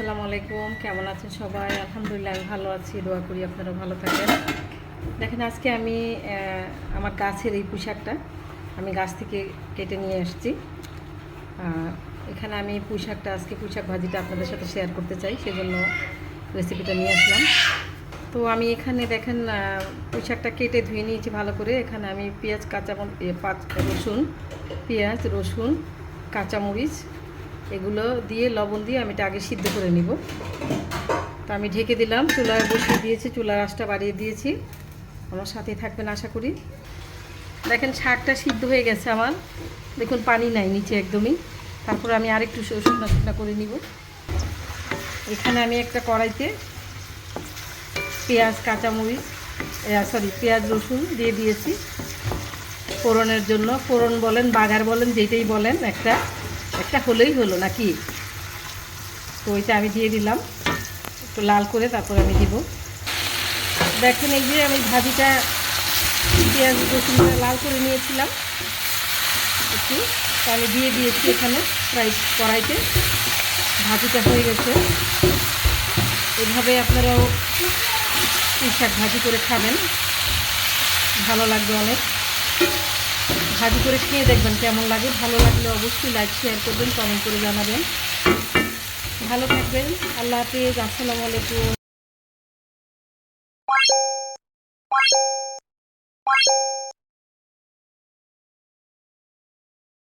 আসসালামু আলাইকুম, কেমন আছেন সবাই? আলহামদুলিল্লাহ আমি ভালো আছি, দোয়া করি আপনারা ভালো থাকেন। দেখেন আজকে আমি আমার গাছের এই পুঁইশাকটা আমি গাছ থেকে কেটে নিয়ে এসেছি। এখানে আমি পুঁইশাকটা আজকে পুঁইশাক ভাজিটা আপনাদের সাথে শেয়ার করতে চাই, সেজন্য রেসিপিটা নিয়ে আসলাম। তো আমি এখানে দেখেন পুঁইশাকটা কেটে ধুয়ে নিয়েছি ভালো করে। এখানে আমি পেঁয়াজ রসুন, পেঁয়াজ রসুন কাঁচামরিচ এগুলো দিয়ে লবণ দিয়ে আমি এটা আগে সিদ্ধ করে নিব। তো আমি ঢেকে দিলাম, চুলায় বসিয়ে দিয়েছি, চুলার আঁচটা বাড়িয়ে দিয়েছি। আমার সাথে থাকবেন আশা করি। দেখেন শাকটা সিদ্ধ হয়ে গেছে আমার, দেখুন পানি নাই নিচে একদমই। তারপর আমি আরেকটু শুকনা শুকনা করে নিব। এখানে আমি একটা কড়াইতে পেঁয়াজ কাঁচামরিচ পেঁয়াজ রসুন দিয়ে দিয়েছি ফোড়নের জন্য। ফোড়ন বলেন বাগার বলেন যেটাই বলেন, একটা হলেই হলো নাকি। তো ওইটা আমি দিয়ে দিলাম একটু লাল করে, তারপর আমি দিব। দেখেন এই যে আমি ভাজিটা পেঁয়াজ রসুন লাল করে নিয়েছিলাম একটু, তো আমি দিয়ে দিয়েছি এখানে প্রায় কড়াইতে। ভাজিটা হয়ে গেছে। এভাবে আপনারাও পুঁইশাক ভাজি করে খাবেন, ভালো লাগবে অনেক। ভাজি করে খেয়ে দেখবেন কেমন লাগে। ভালো লাগলে অবশ্যই লাইক শেয়ার করবেন, কমেন্ট করে জানাবেন। ভালো থাকবেন। আল্লাহ হাফিজ। আসসালামু আলাইকুম।